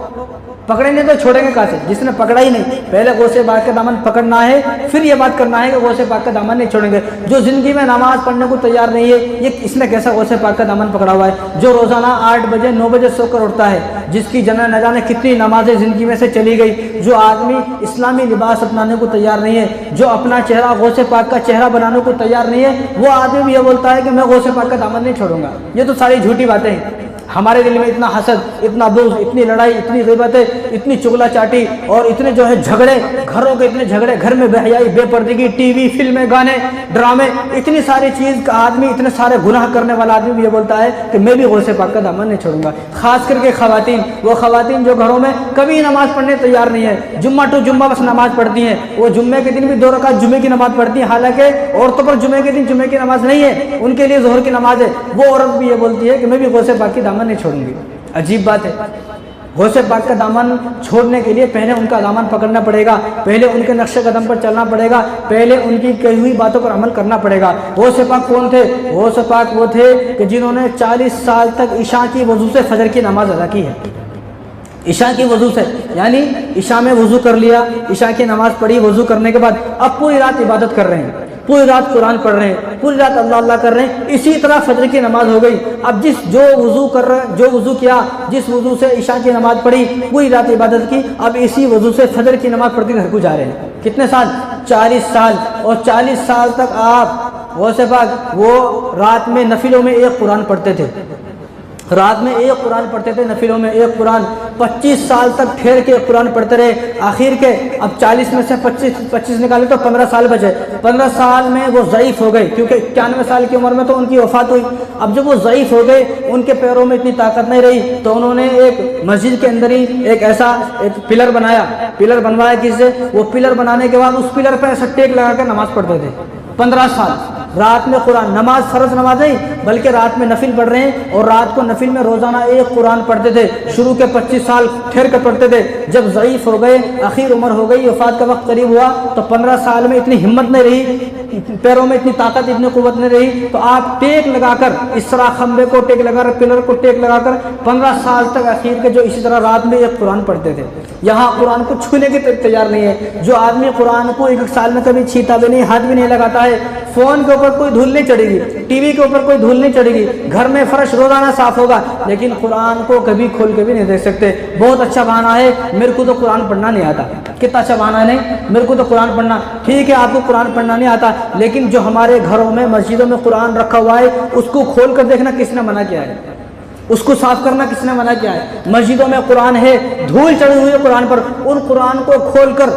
پکڑیں گے تو چھوڑیں گے کہاں سے؟ جس نے پکڑا ہی نہیں، پہلے غوث پاک کا دامن پکڑنا ہے، پھر یہ بات کرنا ہے کہ غوث پاک کا دامن نہیں چھوڑیں گے۔ جو زندگی میں نماز پڑھنے کو تیار نہیں ہے، یہ اس نے کیسا غوث پاک کا دامن پکڑا ہوا ہے؟ جو روزانہ 8 بجے 9 بجے سو کر اٹھتا ہے، جس کی نہ جانے کتنی نمازیں زندگی میں سے چلی گئی، جو آدمی اسلامی لباس اپنانے کو تیار نہیں ہے، جو اپنا چہرہ غوث پاک کا چہرہ بنانے کو تیار نہیں ہے، وہ آدمی بھی یہ بولتا ہے کہ میں غوث پاک کا دامن نہیں چھوڑوں گا۔ یہ تو ساری جھوٹی باتیں ہیں۔ ہمارے دل میں اتنا حسد، اتنا بغض، اتنی لڑائی، اتنی غیبتیں، اتنی چغلا چاٹی اور اتنے جو ہے جھگڑے، گھروں کے اتنے جھگڑے، گھر میں بے حیائی، بے پردگی، ٹی وی، فلمیں، گانے، ڈرامے، اتنی ساری چیز کا آدمی، اتنے سارے گناہ کرنے والا آدمی بھی یہ بولتا ہے کہ میں بھی غوث پاک کا دامن نہیں چھوڑوں گا۔ خاص کر کے خواتین، وہ خواتین جو گھروں میں کبھی نماز پڑھنے تیار نہیں ہے، جمعہ ٹو جمعہ بس نماز پڑھتی ہیں، وہ جمعے کے دن بھی 2 رکعت جمعے کی نماز پڑھتی ہیں، حالانکہ عورتوں پر جمعے کے دن جمعے کی نماز نہیں ہے، ان کے لیے ظہر کی نماز ہے۔ وہ عورت بھی یہ بولتی ہے کہ میں بھی غوث پاک کی دامن نہیں چھوڑوں گی۔ عجیب بات ہے۔ غوث پاک کا دامن چھوڑنے کے لیے پہلے ان کا دامن پکڑنا پڑے گا، پہلے ان کے نقش قدم پر چلنا پڑے گا، پہلے ان کی کہی ہوئی باتوں پر عمل کرنا پڑے گا۔ غوث پاک کون تھے؟ غوث پاک وہ تھے کہ جنہوں نے 40 سال تک عشاء کی وضو سے فجر کی نماز ادا کی ہے۔ عشاء کی وضو سے، یعنی عشاء میں وضو کر لیا، عشاء کی نماز پڑھی، وضو کرنے کے بعد اب پوری رات عبادت کر رہے ہیں، پوری رات قرآن پڑھ رہے ہیں، پوری رات اللہ اللہ کر رہے ہیں۔ اسی طرح فجر کی نماز ہو گئی۔ اب جو وضو کیا، جس وضو سے عشاء کی نماز پڑھی، پوری رات عبادت کی، اب اسی وضو سے فجر کی نماز پڑھ کے گھر کو جا رہے ہیں۔ کتنے سال؟ 40 سال۔ اور 40 سال تک آپ غوث پاک وہ رات میں نفلوں میں ایک قرآن پڑھتے تھے، رات میں ایک قرآن پڑھتے تھے، نفلوں میں ایک قرآن۔ 25 سال تک ٹھہر کے قرآن پڑھتے رہے۔ آخر کے اب 40 میں سے 25 نکالے تو 15 سال بچے۔ 15 سال میں وہ ضعیف ہو گئے، کیونکہ 91 سال کی عمر میں تو ان کی وفات ہوئی۔ اب جب وہ ضعیف ہو گئے، ان کے پیروں میں اتنی طاقت نہیں رہی، تو انہوں نے ایک مسجد کے اندر ہی ایک پلر بنایا، پلر بنوایا کس سے؟ وہ پلر بنانے کے بعد اس پلر پہ ایسا ٹیک لگا کر نماز پڑھتے تھے 15 سال۔ رات میں قرآن، نماز فرض نماز نہیں بلکہ رات میں نفل پڑھ رہے ہیں، اور رات کو نفل میں روزانہ ایک قرآن پڑھتے تھے۔ شروع کے 25 سال ٹھہر کر پڑھتے تھے، جب ضعیف ہو گئے، آخر عمر ہو گئی، وفات کا وقت قریب ہوا، تو 15 سال میں اتنی ہمت نہیں رہی، پیروں میں اتنی طاقت، اتنی قوت نہیں رہی، تو آپ ٹیک لگا کر اس طرح کھمبے کو ٹیک لگا کر، پلر کو ٹیک لگا کر 15 سال تک آخر کے جو اسی طرح رات میں ایک قرآن پڑھتے تھے۔ یہاں قرآن کو چھونے کے تیار نہیں ہے۔ جو آدمی قرآن کو ایک سال میں کبھی چھیتا بھی نہیں، ہاتھ بھی نہیں لگاتا ہے، فون کے اوپر کوئی دھول نہیں چڑھے گی، ٹی وی کے اوپر کوئی دھول نہیں چڑھے گی، گھر میں فرش روزانہ صاف ہوگا، لیکن قرآن کو کبھی کھول کے بھی نہیں دیکھ سکتے۔ بہت اچھا بہانہ ہے، میرے کو تو قرآن پڑھنا نہیں آتا۔ کتنا اچھا بہانہ ہے، نہیں میرے کو تو قرآن پڑھنا، ٹھیک ہے آپ کو قرآن پڑھنا نہیں آتا، لیکن جو ہمارے گھروں میں مسجدوں میں قرآن رکھا ہوا ہے اس کو کھول کر دیکھنا کس نے منع کیا ہے؟ اس کو صاف کرنا کس نے منع کیا ہے؟ مسجدوں میں قرآن ہے، دھول چڑھی ہوئی ہے قرآن پر، ان قرآن کو کھول کر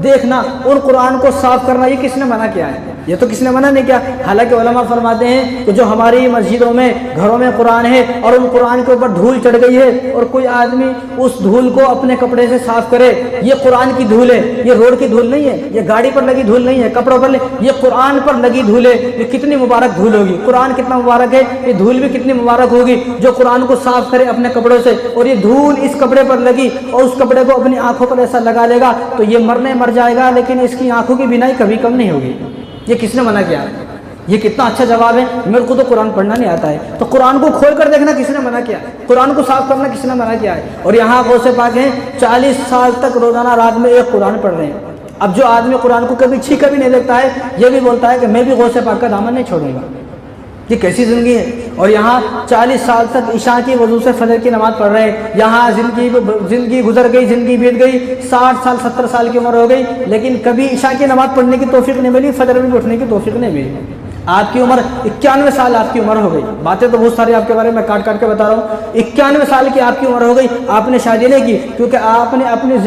دیکھنا، ان قرآن کو صاف کرنا، یہ کس نے منع کیا ہے؟ یہ تو کس نے منع نہیں کیا. حالانکہ علماء فرماتے ہیں کہ جو ہماری مسجدوں میں گھروں میں قرآن ہے اور ان قرآن کے اوپر دھول چڑھ گئی ہے اور کوئی آدمی اس دھول کو اپنے کپڑے سے صاف کرے, یہ قرآن کی دھول ہے, یہ روڈ کی دھول نہیں ہے, یہ گاڑی پر لگی دھول نہیں ہے, کپڑوں پر یہ قرآن پر لگی دھول ہے. یہ کتنی مبارک دھول ہوگی, قرآن کتنا مبارک ہے, یہ دھول بھی کتنی مبارک ہوگی جو قرآن کو صاف کرے اپنے کپڑوں سے. اور یہ دھول اس کپڑے پر لگی اور اس کپڑے کو اپنی آنکھوں پر ایسا لگا لے گا تو یہ مرنے مر جائے گا, لیکن اس کی آنکھوں کی بینائی کبھی کم نہیں ہوگی. یہ کس نے منع کیا؟ یہ کتنا اچھا جواب ہے. میرے کو تو قرآن پڑھنا نہیں آتا ہے, تو قرآن کو کھول کر دیکھنا کس نے منع کیا, قرآن کو صاف کرنا کس نے منع کیا ہے. اور یہاں غوث پاک ہیں 40 سال تک روزانہ رات میں ایک قرآن پڑھ رہے ہیں. اب جو آدمی قرآن کو کبھی چھینکا بھی نہیں دیکھتا ہے, یہ بھی بولتا ہے کہ میں بھی غوث پاک کا دامن نہیں چھوڑوں گا. یہ کیسی زندگی ہے. اور یہاں 40 سال تک عشاء کی وضو سے فجر کی نماز پڑھ رہے ہیں. یہاں زندگی گزر گئی, زندگی بیت گئی, 60 سال 70 سال کی عمر ہو گئی, لیکن کبھی عشاء کی نماز پڑھنے کی توفیق نہیں ملی, فجر میں بھی اٹھنے کی توفیق نہیں ملی. آپ کی عمر 91 سال آپ کی عمر ہو گئی. باتیں تو بہت ساری آپ کے بارے میں کاٹ کاٹ کے بتا رہا ہوں. 91 سال کی آپ کی عمر ہو گئی, آپ نے شادی نہیں کی کیونکہ آپ نے اپنی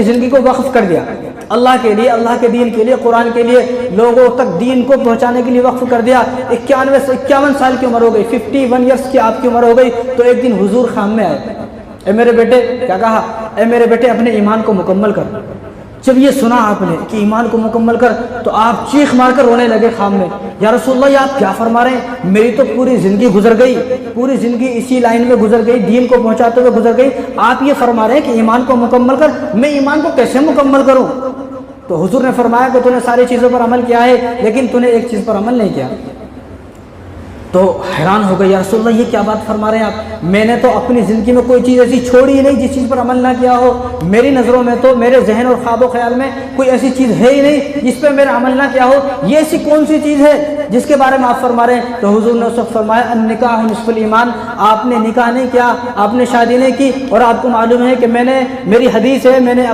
زندگی کو وقف کر دیا اللہ کے لیے, اللہ کے دین کے لیے, قرآن کے لیے, لوگوں تک دین کو پہنچانے کے لیے وقف کر دیا. 51 سال کی عمر ہو گئی, 51 ایئرس کی آپ کی عمر ہو گئی. تو ایک دن حضور خام میں آئے, اے میرے بیٹے, کیا کہا, اے میرے بیٹے اپنے ایمان کو مکمل کر. جب یہ سنا آپ نے کہ ایمان کو مکمل کر, تو آپ چیخ مار کر رونے لگے خام میں. یا رسول اللہ, یہ آپ کیا فرما رہے ہیں, میری تو پوری زندگی گزر گئی, پوری زندگی اسی لائن میں گزر گئی, دین کو پہنچاتے ہوئے گزر گئی. آپ یہ فرما رہے ہیں کہ ایمان کو مکمل کر, میں ایمان کو کیسے مکمل کروں؟ تو حضور نے فرمایا کہ تو نے ساری چیزوں پر عمل کیا ہے, لیکن تو نے ایک چیز پر عمل نہیں کیا. تو حیران ہو گئے, یا رسول اللہ یہ کیا بات فرما رہے ہیں آپ, میں نے تو اپنی زندگی میں کوئی چیز ایسی چھوڑی ہی نہیں جس چیز پر عمل نہ کیا ہو. میری نظروں میں تو, میرے ذہن اور خواب و خیال میں کوئی ایسی چیز ہے ہی نہیں جس پہ میرا عمل نہ کیا ہو. یہ ایسی کون سی چیز ہے جس کے بارے میں آپ فرما رہے ہیں؟ تو حضور نے اس وقت فرمایا النکاح نصف الایمان. آپ نے نکاح نہیں کیا, آپ نے شادی نہیں کی. اور آپ کو معلوم ہے کہ میری حدیث ہے, میں نے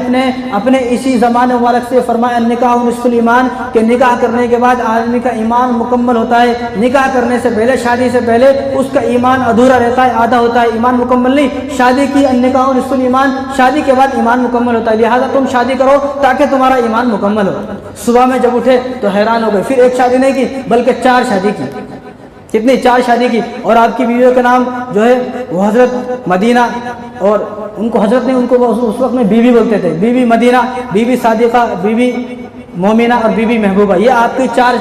اپنے اسی زمانے مبارک سے فرمایا النکاح نصف الایمان, کہ نکاح کرنے کے بعد آدمی کا ایمان مکمل ہوتا ہے. نکاح کرنے سے پہلے, شادی سے پہلے اس کا ایمان ادھورا رہتا ہے, آدھا ہوتا ہے, ایمان مکمل نہیں. شادی کی النکاح نصف الایمان, شادی کے بعد ایمان مکمل ہوتا ہے. لہٰذا تم شادی کرو تاکہ تمہارا ایمان مکمل ہو. صبح میں جب اٹھے تو حیران ہو گئے, پھر ایک شادی نہیں کی بلکہ 4 شادی کی. کتنی؟ 4 شادی کی. اور آپ کی بیویوں کا نام جو ہے وہ حضرت مدینہ, اور ان کو حضرت نہیں, ان کو اس وقت میں بیوی بولتے تھے, بی بی مدینہ, بی بی صادقہ, بی بی مومنہ اور بی بی محبوبہ. یہ آپ کی 4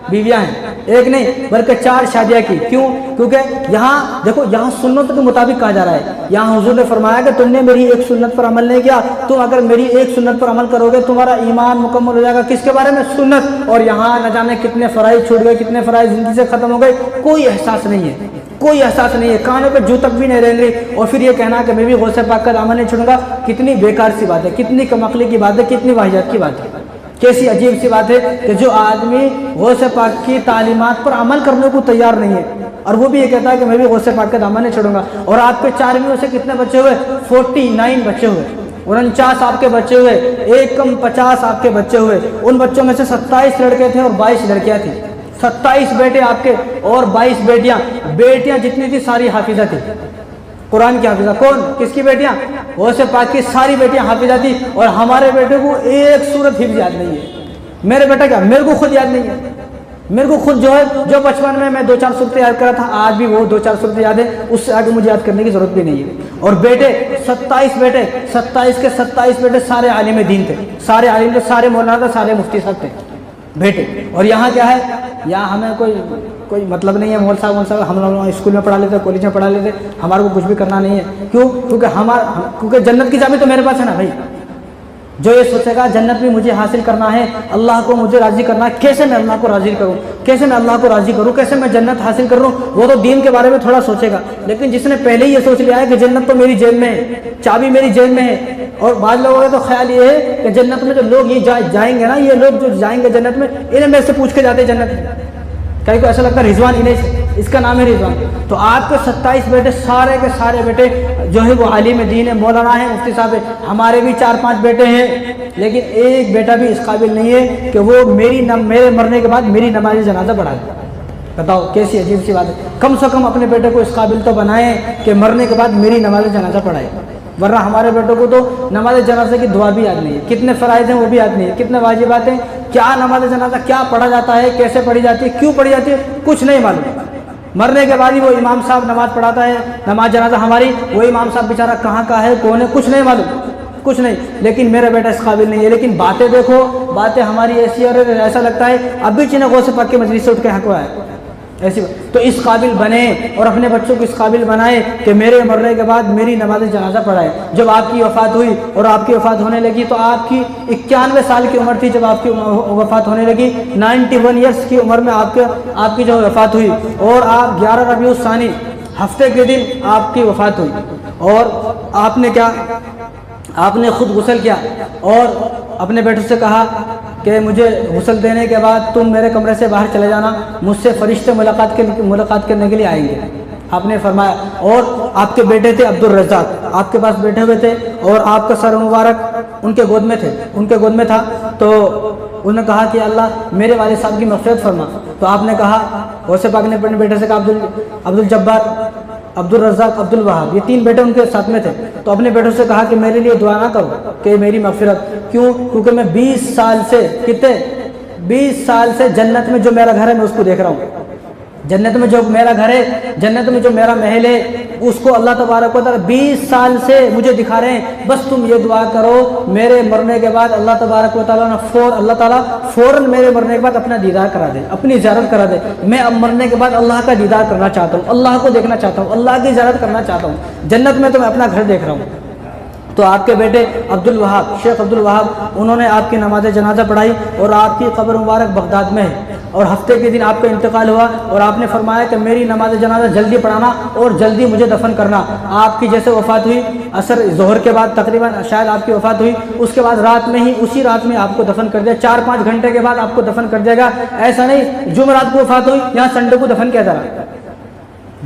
بیویاں ہیں, ایک نہیں بلکہ 4 شادیاں کی. کیوں؟ کیونکہ یہاں دیکھو, یہاں سنت کے مطابق کہا جا رہا ہے. یہاں حضور نے فرمایا کہ تم نے میری ایک سنت پر عمل نہیں کیا, تم اگر میری ایک سنت پر عمل کرو گے تمہارا ایمان مکمل ہو جائے گا. کس کے بارے میں؟ سنت. اور یہاں نہ جانے کتنے فرائض چھوٹ گئے, کتنے فرائض زندگی سے ختم ہو گئے, کوئی احساس نہیں ہے, کوئی احساس نہیں ہے, کانوں پہ جو تک بھی نہیں رہیں گے. اور پھر یہ کہنا کہ میں بھی غوث پاک کا دامن نہیں چھوڑوں گا, کتنی بیکار سی بات ہے, کتنی کم عقلی کی بات ہے, کتنی واہیات کی بات ہے. کیسی عجیب سی بات ہے کہ جو آدمی غوث پاک کی تعلیمات پر عمل کرنے کو تیار نہیں ہے, اور وہ بھی یہ کہتا ہے کہ میں بھی غوث پاک کا دامن نہیں چھوڑوں گا. اور آپ کے 4 میں سے کتنے بچے ہوئے؟ 49 بچے ہوئے, 49 آپ کے بچے ہوئے, 1 کم 50 آپ کے بچے ہوئے. ان بچوں میں سے 27 لڑکے تھے اور 22 لڑکیاں تھیں. 27 بیٹے آپ کے اور 22 بیٹیاں. بیٹیاں جتنی تھی ساری حافظہ تھی, قرآن کی حافظہ. کون؟ کس کی بیٹیاں؟ غوث پاک کی ساری بیٹیاں حافظہ تھی. اور ہمارے بیٹے کو ایک سورت حفظ یاد نہیں ہے. میرے بیٹا کیا, میرے کو خود یاد نہیں ہے. میرے کو خود جو ہے, جو بچپن میں 2-4 صورتیں یاد کرا تھا, آج بھی وہ 2-4 صورتیں یاد ہے, اس سے آگے مجھے یاد کرنے کی ضرورت بھی نہیں ہے. اور بیٹے 27 بیٹے, 27 کے 27 بیٹے سارے عالم دین تھے, سارے عالم تھے, سارے مولانا تھے, سارے مفتی صاحب تھے بیٹے. اور یہاں کیا ہے, یہاں ہمیں کوئی مطلب نہیں ہے. مول صاحب ہم لوگ اسکول میں پڑھا لیتے, کالج میں پڑھا لیتے, ہمارے کو کچھ بھی کرنا نہیں ہے. کیوں؟ کیونکہ جنت کی چابی تو میرے پاس ہے نا بھائی. جو یہ سوچے گا جنت بھی مجھے حاصل کرنا ہے, اللہ کو مجھے راضی کرنا ہے, کیسے میں اللہ کو راضی کروں, کیسے میں اللہ کو راضی کروں, کیسے میں جنت حاصل کروں, وہ تو دین کے بارے میں تھوڑا سوچے گا. لیکن جس نے پہلے ہی یہ سوچ لیا ہے کہ جنت تو میری جیب میں ہے, چابی میری جیب میں ہے. اور بعض لوگوں کا تو خیال یہ ہے کہ جنت میں جو لوگ یہ جائیں گے نا, یہ لوگ جو جائیں گے جنت میں, انہیں میں سے پوچھ کے جاتے جنت میں. کہیں کو ایسا لگتا ہے رضوان انہیں سے, اس کا نام ہے رضوان. تو آپ کے 27 بیٹے سارے کے سارے بیٹے جو ہے وہ عالم دین ہے, مولانا ہے, مفتی صاحب ہے. ہمارے بھی 4-5 بیٹے ہیں, لیکن ایک بیٹا بھی اس قابل نہیں ہے کہ وہ میرے مرنے کے بعد میری نماز جنازہ پڑھا دے. بتاؤ کیسی عجیب سی بات ہے. کم سے کم اپنے بیٹے کو اس قابل تو بنائیں کہ مرنے کے بعد میری نماز جنازہ پڑھائے. ورنہ ہمارے بیٹوں کو تو نماز جنازہ کی دعا بھی یاد نہیں ہے، کتنے فرائض ہیں وہ بھی یاد نہیں ہے، کتنے واجبات ہیں، کیا نماز جنازہ کیا پڑھا جاتا ہے، کیسے پڑھی جاتی ہے، کیوں پڑھی جاتی ہے، کچھ نہیں معلوم۔ مرنے کے بعد ہی وہ امام صاحب نماز پڑھاتا ہے، نماز جنازہ ہماری، وہ امام صاحب بیچارہ کہاں کا ہے، کون ہے، کچھ نہیں معلوم، کچھ نہیں۔ لیکن میرا بیٹا اس قابل نہیں ہے، لیکن باتیں دیکھو، باتیں ہماری ایسی، اور ایسا لگتا ہے اب بھی چینہ غوث پاک کے مجلس سے اٹھ کے حق ہوا ہے ایسی بات۔ تو اس قابل بنے اور اپنے بچوں کو اس قابل بنائے کہ میرے مرنے کے بعد میری نماز جنازہ پڑھائے۔ جب آپ کی وفات ہوئی اور آپ کی وفات ہونے لگی تو آپ کی 91 سال کی عمر تھی، جب آپ کی وفات ہونے لگی 91 ایئرس کی عمر میں آپ کی جو وفات ہوئی، اور آپ 11 ربیع الثانی ہفتے کے دن آپ کی وفات ہوئی، اور آپ نے کیا، آپ نے خود غسل کیا اور اپنے بیٹوں سے کہا کہ مجھے غسل دینے کے بعد تم میرے کمرے سے باہر چلے جانا، مجھ سے فرشتے ملاقات کرنے کے لیے آئیں گے، آپ نے فرمایا۔ اور آپ کے بیٹے تھے عبد الرزاق، آپ کے پاس بیٹھے ہوئے تھے اور آپ کا سر مبارک ان کے گود میں تھا، تو انہوں نے کہا کہ اللہ میرے والد صاحب کی مغفرت فرما۔ تو آپ نے کہا، غوث پاک نے اپنے بیٹے سے کہا، عبد الجبار، عبد الرزاق، عبد الوہاب، یہ 3 بیٹے ان کے ساتھ میں تھے، تو اپنے بیٹوں سے کہا کہ میرے لیے دعا نہ کرو کہ میری مغفرت، کیوں؟ کیونکہ میں 20 سال سے جنت میں جو میرا گھر ہے میں اس کو دیکھ رہا ہوں، جنت میں جو میرا گھر ہے، جنت میں جو میرا محل ہے، اس کو اللہ تبارک و تعالیٰ 20 سال سے مجھے دکھا رہے ہیں، بس تم یہ دعا کرو میرے مرنے کے بعد اللہ تبارک و تعالیٰ اللہ تعالیٰ فوراً میرے مرنے کے بعد اپنا دیدار کرا دے، اپنی زیارت کرا دے۔ میں اب مرنے کے بعد اللہ کا دیدار کرنا چاہتا ہوں، اللہ کو دیکھنا چاہتا ہوں، اللہ کی زیارت کرنا چاہتا ہوں، جنت میں تو میں اپنا گھر دیکھ رہا ہوں۔ تو آپ کے بیٹے عبد الوہاب، شیخ عبد الوہاب، انہوں نے آپ کی نماز جنازہ پڑھائی اور آپ کی قبر مبارک بغداد میں ہے، اور ہفتے کے دن آپ کا انتقال ہوا، اور آپ نے فرمایا کہ میری نماز جنازہ جلدی پڑھانا اور جلدی مجھے دفن کرنا۔ آپ کی جیسے وفات ہوئی عصر ظہر کے بعد تقریباً شاید آپ کی وفات ہوئی، اس کے بعد رات میں ہی، اسی رات میں آپ کو دفن کر دیا، 4-5 گھنٹے کے بعد آپ کو دفن کر دیا گا۔ ایسا نہیں جمعرات کو وفات ہوئی یہاں سنڈے کو دفن کیا جا رہا،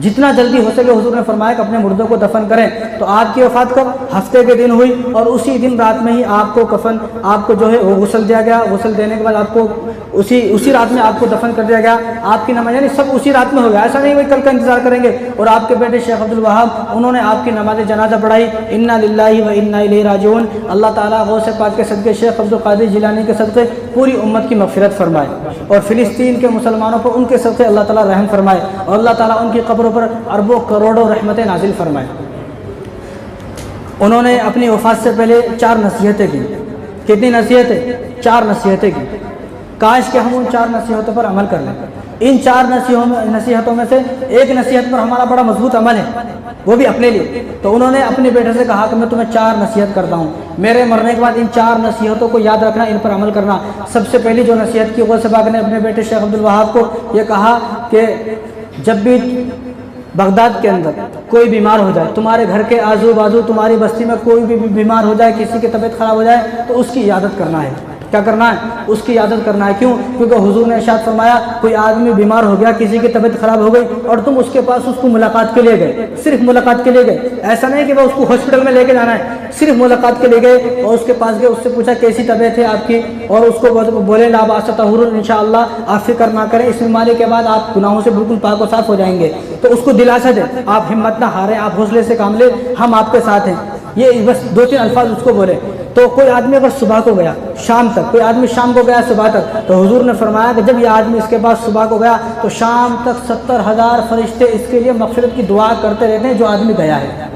جتنا جلدی ہو سکے حضور نے فرمایا کہ اپنے مردوں کو دفن کریں۔ تو آپ کی وفات کب؟ ہفتے کے دن ہوئی، اور اسی دن رات میں ہی آپ کو کفن، آپ کو جو ہے وہ غسل دیا گیا، غسل دینے کے بعد آپ کو اسی رات میں آپ کو دفن کر دیا گیا۔ آپ کی نماز یعنی سب اسی رات میں ہو گیا، ایسا نہیں وہ کل کا انتظار کریں گے۔ اور آپ کے بیٹے شیخ عبد الوہاب، انہوں نے آپ کی نماز جنازہ پڑھائی۔ انا للہ و انا الیہ راجعون۔ اللہ تعالیٰ غوث پاک کے صدقے، شیخ عبد القادر جیلانی کے صدقے پوری امت کی مغفرت فرمائے، اور فلسطین کے مسلمانوں پر ان کے صدقے اللہ تعالیٰ رحم فرمائے، اور اللہ تعالیٰ ان کی قبروں پر اربوں کروڑوں رحمتیں نازل فرمائے۔ انہوں نے اپنی وفات سے پہلے 4 نصیحتیں کی۔ کتنی نصیحتیں؟ 4 نصیحتیں کی۔ کاش کہ ہم ان 4 نصیحتوں پر عمل کر لیں۔ ان 4 نصیحتوں میں سے ایک نصیحت پر ہمارا بڑا مضبوط عمل ہے، وہ بھی اپنے لیے۔ تو انہوں نے اپنے بیٹے سے کہا کہ میں تمہیں 4 نصیحت کرتا ہوں، میرے مرنے کے بعد ان 4 نصیحتوں کو یاد رکھنا، ان پر عمل کرنا۔ سب سے پہلی جو نصیحت کی، غوث پاک نے اپنے بیٹے شیخ عبد الوہاب کو یہ کہا کہ جب بھی بغداد کے اندر کوئی بیمار ہو جائے، تمہارے گھر کے آزو بازو، تمہاری بستی میں کوئی بھی بیمار ہو جائے، کسی کی طبیعت خراب ہو جائے، تو اس کی عیادت کرنا ہے۔ کیا کرنا ہے؟ اس کی عیادت کرنا ہے۔ کیوں؟ کیونکہ حضور نے ارشاد فرمایا کوئی آدمی بیمار ہو گیا، کسی کی طبیعت خراب ہو گئی، اور تم اس کے پاس اس کو ملاقات کے لیے گئے، صرف ملاقات کے لیے گئے، ایسا نہیں کہ وہ اس کو ہاسپٹل میں لے کے جانا ہے، صرف ملاقات کے لیے گئے اور اس کے پاس گئے، اس سے پوچھا کیسی طبیعت ہے آپ کی، اور اس کو بولے لا باس طہور، انشاءاللہ آپ فکر نہ کریں، اس بیماری کے بعد آپ گناہوں سے بالکل پاک و صاف ہو جائیں گے۔ تو اس کو دلاسا دے، آپ ہمت نہ ہاریں، آپ حوصلے سے کام لیں، ہم آپ کے ساتھ ہیں۔ یہ بس 2-3 الفاظ اس کو بولے۔ تو کوئی آدمی اگر صبح کو گیا شام تک، کوئی آدمی شام کو گیا صبح تک، تو حضور نے فرمایا کہ جب یہ آدمی اس کے پاس صبح کو گیا تو شام تک 70,000 فرشتے اس کے لیے مغفرت کی دعا کرتے رہتے ہیں جو آدمی گیا ہے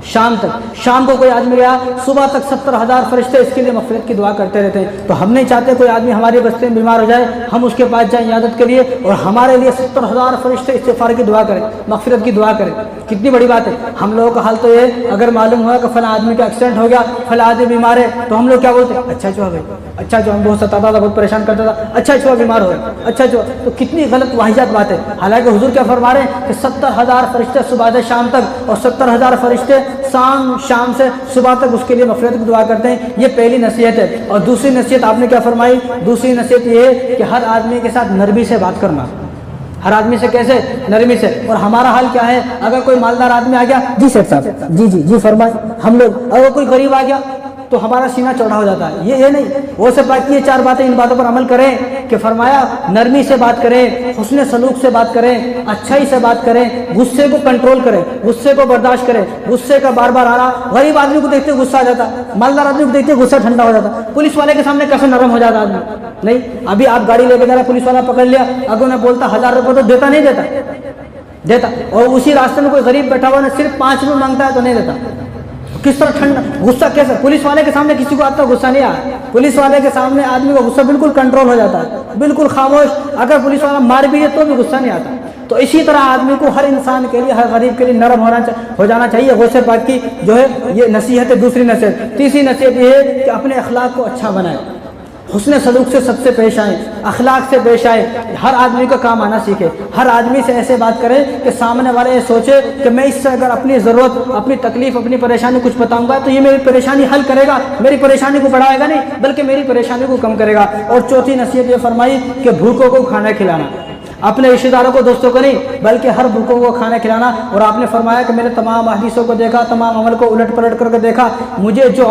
شام تک۔ شام کو کوئی آدمی گیا، صبح تک 70,000 فرشتے اس کے لیے مغفرت کی دعا کرتے رہتے ہیں۔ تو ہم نہیں چاہتے کوئی آدمی ہماری بستی میں بیمار ہو جائے، ہم اس کے پاس جائیں عیادت کے لیے اور ہمارے لیے 70,000 فرشتے استغفار کی دعا کریں، مغفرت کی دعا کریں۔ کتنی بڑی بات ہے۔ ہم لوگوں کا حال تو یہ، اگر معلوم ہوا کہ فلاں آدمی کا ایکسیڈنٹ ہو گیا، فلاں آدمی بیمار ہے، تو ہم لوگ کیا بولتے ہیں؟ اچھا چوہا بھائی، اچھا چوہا، ہم بہت ستاتا تھا، بہت پریشان کرتا تھا، اچھا چوہا بیمار ہو گیا، اچھا چوہا۔ تو کتنی غلط واحجات بات ہے۔ حالانکہ حضور کیا فرما رہے ہیں کہ 70,000 فرشتے صبح سے شام تک، اور 70,000 فرشتے شام سے صبح تک اس کے لیے مغفرت کی دعا کرتے ہیں۔ یہ پہلی نصیحت ہے۔ اور دوسری نصیحت آپ نے کیا فرمائی؟ دوسری نصیحت یہ ہے کہ ہر آدمی کے ساتھ نرمی سے بات کرنا۔ ہر آدمی سے کیسے؟ نرمی سے۔ اور ہمارا حال کیا ہے؟ اگر کوئی مالدار آدمی آ گیا، جی سیٹ صاحب، جی فرمائیں۔ ہم لوگ اگر کوئی غریب آ گیا، تو ہمارا سینہ چوڑا ہو جاتا ہے. یہ نہیں، وہ سے بات کی یہ 4 باتیں، ان باتوں پر عمل کریں کہ فرمایا نرمی سے بات کریں، حسن سلوک سے بات کریں، اچھائی سے بات کریں، غصے کو کنٹرول کریں، غصے کو برداشت کریں. غصے کا بار بار آنا، غریب آدمی کو دیکھتے غصہ آ جاتا، مالدار آدمی کو دیکھتے غصہ ٹھنڈا ہو جاتا، پولیس والے کے سامنے کیسے نرم ہو جاتا آدمی. نہیں، ابھی آپ گاڑی لے کے جا رہے، پولیس والا پکڑ لیا، اگر انہیں بولتا 1000 روپے تو دیتا نہیں دیتا، اور اسی راستے میں کوئی غریب بیٹھا ہوا صرف 5 روپے مانگتا ہے تو نہیں دیتا. کس طرح ٹھنڈا غصہ کیسے؟ پولیس والے کے سامنے کسی کو آتا غصہ نہیں آیا، پولیس والے کے سامنے آدمی کا غصہ بالکل کنٹرول ہو جاتا ہے، بالکل خاموش. اگر پولیس والا مار بھی ہے تو بھی غصہ نہیں آتا. تو اسی طرح آدمی کو ہر انسان کے لیے، ہر غریب کے لیے نرم ہو جانا چاہیے. غصے پاک کی جو ہے یہ نصیحت ہے. دوسری نصیحت، تیسری نصیحت یہ ہے کہ اپنے اخلاق کو اچھا بنائیں، حسن سلوک سے سب سے پیش آئیں، اخلاق سے پیش آئیں. ہر آدمی کا کام آنا سیکھے، ہر آدمی سے ایسے بات کریں کہ سامنے والے یہ سوچے کہ میں اس سے اگر اپنی ضرورت، اپنی تکلیف، اپنی پریشانی کچھ بتاؤں گا تو یہ میری پریشانی حل کرے گا، میری پریشانی کو بڑھائے گا نہیں بلکہ میری پریشانی کو کم کرے گا. اور چوتھی نصیحت یہ فرمائی کہ بھوکوں کو کھانا کھلانا، اپنے رشتہ داروں کو، دوستوں کو نہیں بلکہ ہر بھوکوں کو کھانا کھلانا. اور آپ نے فرمایا کہ میں نے تمام حدیثوں کو دیکھا، تمام عمل کو الٹ پلٹ کر کے دیکھا، مجھے جو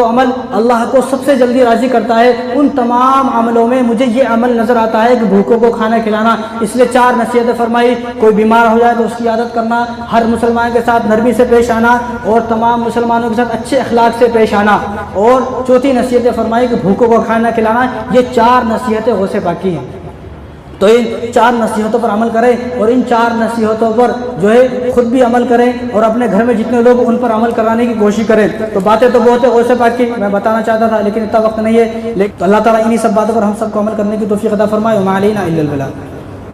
عمل اللہ کو سب سے جلدی راضی کرتا ہے ان تمام عملوں میں مجھے یہ عمل نظر آتا ہے کہ بھوکوں کو کھانا کھلانا. اس لیے 4 نصیحتیں فرمائی. کوئی بیمار ہو جائے تو اس کی عادت کرنا، ہر مسلمان کے ساتھ نرمی سے پیش آنا، اور تمام مسلمانوں کے ساتھ اچھے اخلاق سے پیش آنا. اور چوتھی نصیحتیں فرمائی کہ بھوکوں کو کھانا کھلانا. یہ 4 نصیحتیں غوث پاک کی ہیں. تو ان 4 نصیحتوں پر عمل کریں، اور ان 4 نصیحتوں پر جو ہے خود بھی عمل کریں، اور اپنے گھر میں جتنے لوگ ان پر عمل کرانے کی کوشش کریں. تو باتیں تو بہت ہے غوث پاک کی، میں بتانا چاہتا تھا لیکن اتنا وقت نہیں ہے. لیکن اللہ تعالیٰ انہی سب باتوں پر ہم سب کو عمل کرنے کی توفیق عطا فرمائے. وما علینا الا البلاغ.